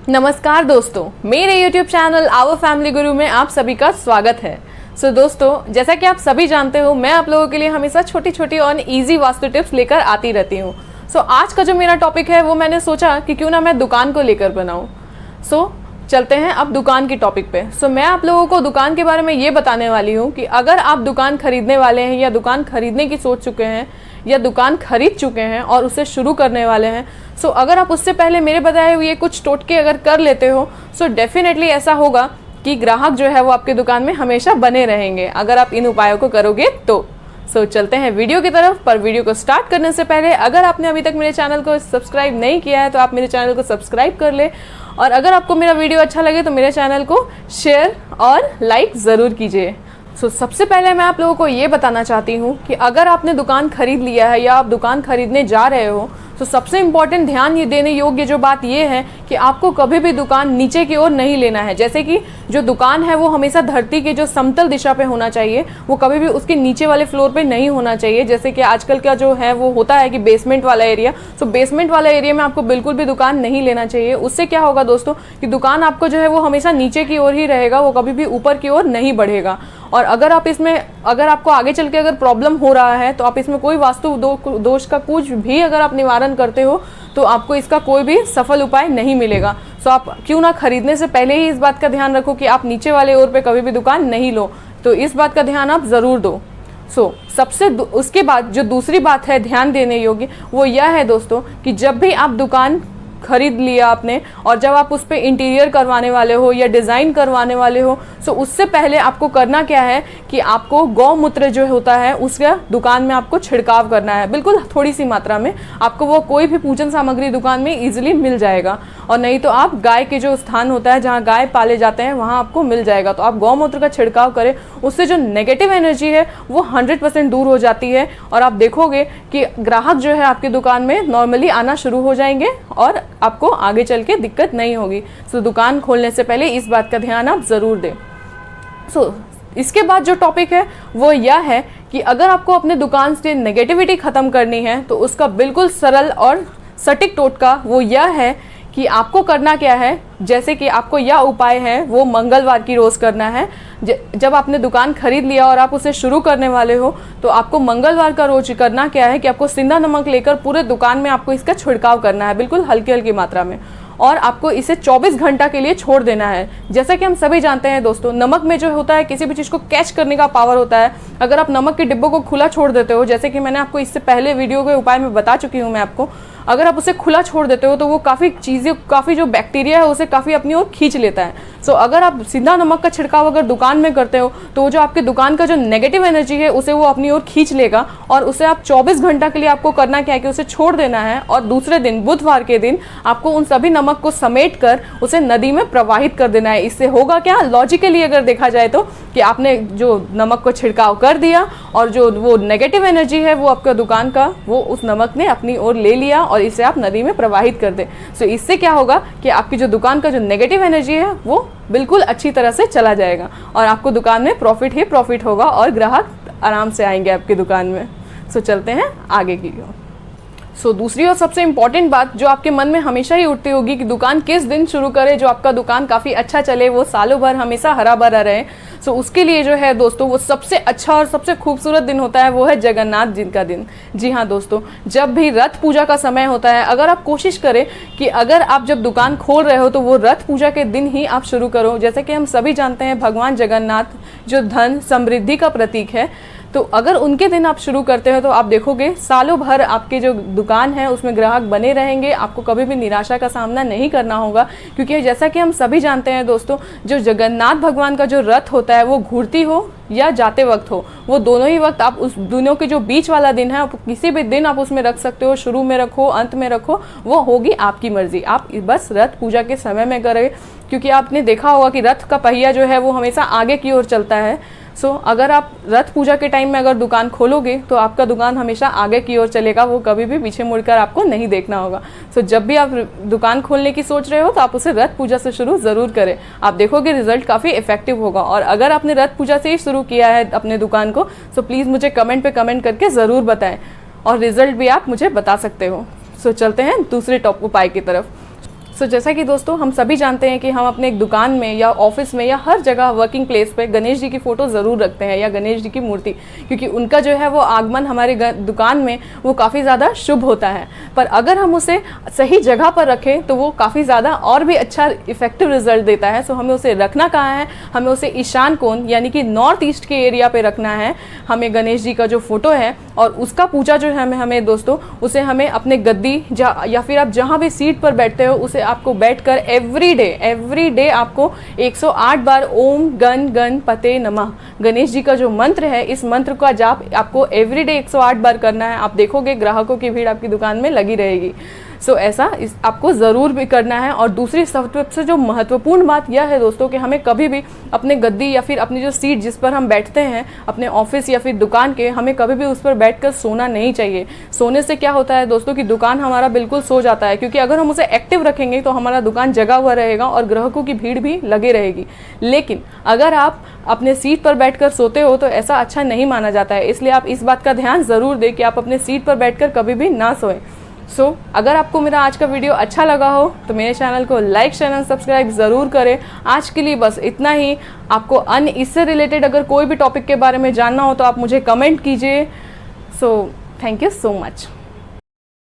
नमस्कार दोस्तों, मेरे YouTube चैनल आवर फैमिली गुरु में आप सभी का स्वागत है। दोस्तों, जैसा कि आप सभी जानते हो, मैं आप लोगों के लिए हमेशा छोटी छोटी और इजी वास्तु टिप्स लेकर आती रहती हूँ। आज का जो मेरा टॉपिक है वो मैंने सोचा कि क्यों ना मैं दुकान को लेकर बनाऊँ। चलते हैं अब दुकान की टॉपिक पे। मैं आप लोगों को दुकान के बारे में ये बताने वाली हूँ कि अगर आप दुकान खरीदने वाले हैं या दुकान खरीदने की सोच चुके हैं या दुकान खरीद चुके हैं और उसे शुरू करने वाले हैं, अगर आप उससे पहले मेरे बताए हुए कुछ टोटके अगर कर लेते हो, डेफिनेटली ऐसा होगा कि ग्राहक जो है वो आपके दुकान में हमेशा बने रहेंगे अगर आप इन उपायों को करोगे तो। चलते हैं वीडियो की तरफ। पर वीडियो को स्टार्ट करने से पहले अगर आपने अभी तक मेरे चैनल को सब्सक्राइब नहीं किया है तो आप मेरे चैनल को सब्सक्राइब कर ले, और अगर आपको मेरा वीडियो अच्छा लगे तो मेरे चैनल को शेयर और लाइक ज़रूर कीजिए। सबसे पहले मैं आप लोगों को ये बताना चाहती हूँ कि अगर आपने दुकान खरीद लिया है या आप दुकान खरीदने जा रहे हो, तो सबसे इम्पॉर्टेंट ध्यान ये देने योग्य जो बात ये है कि आपको कभी भी दुकान नीचे की ओर नहीं लेना है। जैसे कि जो दुकान है वो हमेशा धरती के जो समतल दिशा पे होना चाहिए, वो कभी भी उसके नीचे वाले फ्लोर पे नहीं होना चाहिए। जैसे कि आजकल का जो है वो होता है कि बेसमेंट वाला एरिया, बेसमेंट वाला एरिया में आपको बिल्कुल भी दुकान नहीं लेना चाहिए। उससे क्या होगा दोस्तों कि दुकान आपको जो है वो हमेशा नीचे की ओर ही रहेगा, वो कभी भी ऊपर की ओर नहीं बढ़ेगा। और अगर आपको आगे चल के अगर प्रॉब्लम हो रहा है तो आप इसमें कोई वास्तु दोष का कुछ भी अगर आप निवारण करते हो तो आपको इसका कोई भी सफल उपाय नहीं मिलेगा। आप क्यों ना खरीदने से पहले ही इस बात का ध्यान रखो कि आप नीचे वाले ओर पे कभी भी दुकान नहीं लो, तो इस बात का ध्यान आप ज़रूर दो। उसके बाद जो दूसरी बात है ध्यान देने योग्य, वो यह है दोस्तों कि जब भी आप दुकान खरीद लिया आपने और जब आप उस पर इंटीरियर करवाने वाले हो या डिज़ाइन करवाने वाले हो, उससे पहले आपको करना क्या है कि आपको गौमूत्र जो होता है उसका दुकान में आपको छिड़काव करना है, बिल्कुल थोड़ी सी मात्रा में। आपको वो कोई भी पूजन सामग्री दुकान में इजीली मिल जाएगा, और नहीं तो आप गाय के जो स्थान होता है जहाँ गाय पाले जाते हैं वहाँ आपको मिल जाएगा। तो आप गौमूत्र का छिड़काव करें, उससे जो नेगेटिव एनर्जी है वो 100% दूर हो जाती है, और आप देखोगे कि ग्राहक जो है आपकी दुकान में नॉर्मली आना शुरू हो जाएंगे और आपको आगे चल के दिक्कत नहीं होगी। दुकान खोलने से पहले इस बात का ध्यान आप ज़रूर दें। इसके बाद जो टॉपिक है वो यह है कि अगर आपको अपने दुकान से नेगेटिविटी ख़त्म करनी है तो उसका बिल्कुल सरल और सटीक टोटका वो यह है कि आपको करना क्या है। जैसे कि आपको यह उपाय है वो मंगलवार की रोज़ करना है। जब आपने दुकान खरीद लिया और आप उसे शुरू करने वाले हो तो आपको मंगलवार का रोज करना क्या है कि आपको सिंधा नमक लेकर पूरे दुकान में आपको इसका छिड़काव करना है, बिल्कुल हल्की हल्की मात्रा में, और आपको इसे 24 घंटा के लिए छोड़ देना है। जैसा कि हम सभी जानते हैं दोस्तों, नमक में जो होता है किसी भी चीज़ को कैच करने का पावर होता है। अगर आप नमक के डिब्बों को खुला छोड़ देते हो, जैसे कि मैंने आपको इससे पहले वीडियो के उपाय में बता चुकी हूँ मैं आपको, अगर आप उसे खुला छोड़ देते हो तो वो काफ़ी जो बैक्टीरिया है उसे काफ़ी अपनी ओर खींच लेता है। अगर आप सीधा नमक का छिड़काव अगर दुकान में करते हो तो वो जो आपके दुकान का जो नेगेटिव एनर्जी है उसे वो अपनी ओर खींच लेगा, और उसे आप 24 घंटा के लिए आपको करना क्या है कि उसे छोड़ देना है, और दूसरे दिन बुधवार के दिन आपको उन सभी नमक को समेट कर उसे नदी में प्रवाहित कर देना है। इससे होगा क्या, लॉजिकली अगर देखा जाए तो, कि आपने जो नमक को छिड़काव कर दिया और जो वो नेगेटिव एनर्जी है वो आपका दुकान का वो उस नमक ने अपनी ओर ले लिया और इसे आप नदी में प्रवाहित कर दें। इससे क्या होगा कि आपकी जो दुकान का जो नेगेटिव एनर्जी है वो बिल्कुल अच्छी तरह से चला जाएगा, और आपको दुकान में प्रॉफिट ही प्रॉफिट होगा और ग्राहक आराम से आएंगे आपकी दुकान में। चलते हैं आगे की ओर। दूसरी और सबसे इम्पॉर्टेंट बात जो आपके मन में हमेशा ही उठती होगी कि दुकान किस दिन शुरू करें जो आपका दुकान काफ़ी अच्छा चले, वो सालों भर हमेशा हरा भरा रहे। उसके लिए जो है दोस्तों वो सबसे अच्छा और सबसे खूबसूरत दिन होता है वो है जगन्नाथ जी का दिन। जी हाँ दोस्तों, जब भी रथ पूजा का समय होता है, अगर आप कोशिश करें कि अगर आप जब दुकान खोल रहे हो तो वो रथ पूजा के दिन ही आप शुरू करो। जैसे कि हम सभी जानते हैं भगवान जगन्नाथ जो धन समृद्धि का प्रतीक है, तो अगर उनके दिन आप शुरू करते हो तो आप देखोगे सालों भर आपकी जो दुकान है उसमें ग्राहक बने रहेंगे, आपको कभी भी निराशा का सामना नहीं करना होगा। क्योंकि जैसा कि हम सभी जानते हैं दोस्तों, जो जगन्नाथ भगवान का जो रथ होता है वो घूरती हो या जाते वक्त हो, वो दोनों ही वक्त आप उस दोनों के जो बीच वाला दिन है आप किसी भी दिन आप उसमें रख सकते हो, शुरू में रखो अंत में रखो, वो होगी आपकी मर्जी। आप बस रथ पूजा के समय में करें, क्योंकि आपने देखा होगा कि रथ का पहिया जो है वो हमेशा आगे की ओर चलता है। अगर आप रथ पूजा के टाइम में अगर दुकान खोलोगे तो आपका दुकान हमेशा आगे की ओर चलेगा, वो कभी भी पीछे मुड़कर आपको नहीं देखना होगा। जब भी आप दुकान खोलने की सोच रहे हो तो आप उसे रथ पूजा से शुरू ज़रूर करें, आप देखोगे रिजल्ट काफ़ी इफेक्टिव होगा। और अगर आपने रथ पूजा से ही शुरू किया है अपने दुकान को तो प्लीज़ मुझे कमेंट पे कमेंट करके ज़रूर बताएं, और रिजल्ट भी आप मुझे बता सकते हो। चलते हैं दूसरे टॉप उपाय की तरफ। सो जैसा कि दोस्तों हम सभी जानते हैं कि हम अपने एक दुकान में या ऑफिस में या हर जगह वर्किंग प्लेस पे गणेश जी की फ़ोटो ज़रूर रखते हैं या गणेश जी की मूर्ति, क्योंकि उनका जो है वो आगमन हमारे दुकान में वो काफ़ी ज़्यादा शुभ होता है। पर अगर हम उसे सही जगह पर रखें तो वो काफ़ी ज़्यादा और भी अच्छा इफेक्टिव रिजल्ट देता है। सो हमें उसे रखना कहाँ है, हमें उसे ईशान कोण यानी कि नॉर्थ ईस्ट के एरिया पे रखना है। हमें गणेश जी का जो फोटो है और उसका पूजा जो है हमें दोस्तों उसे हमें अपने गद्दी या फिर आप जहाँ भी सीट पर बैठते हो उसे आपको बैठकर एवरी डे आपको 108 बार ओम गण गणपते नमः गणेश जी का जो मंत्र है, इस मंत्र का जाप आपको एवरीडे 108 बार करना है। आप देखोगे ग्राहकों की भीड़ आपकी दुकान में लगी रहेगी। सो ऐसा आपको ज़रूर भी करना है। और दूसरी सबसे जो महत्वपूर्ण बात यह है दोस्तों कि हमें कभी भी अपने गद्दी या फिर अपनी जो सीट जिस पर हम बैठते हैं अपने ऑफिस या फिर दुकान के, हमें कभी भी उस पर बैठकर सोना नहीं चाहिए। सोने से क्या होता है दोस्तों कि दुकान हमारा बिल्कुल सो जाता है, क्योंकि अगर हम उसे एक्टिव रखेंगे तो हमारा दुकान जगा हुआ रहेगा और ग्राहकों की भीड़ भी लगी रहेगी। लेकिन अगर आप अपने सीट पर बैठकर सोते हो तो ऐसा अच्छा नहीं माना जाता है। इसलिए आप इस बात का ध्यान ज़रूर दें कि आप अपने सीट पर बैठकर कभी भी ना सोएं। अगर आपको मेरा आज का वीडियो अच्छा लगा हो तो मेरे चैनल को लाइक शेयर एंड सब्सक्राइब ज़रूर करें। आज के लिए बस इतना ही। आपको इससे रिलेटेड अगर कोई भी टॉपिक के बारे में जानना हो तो आप मुझे कमेंट कीजिए। Thank you so much.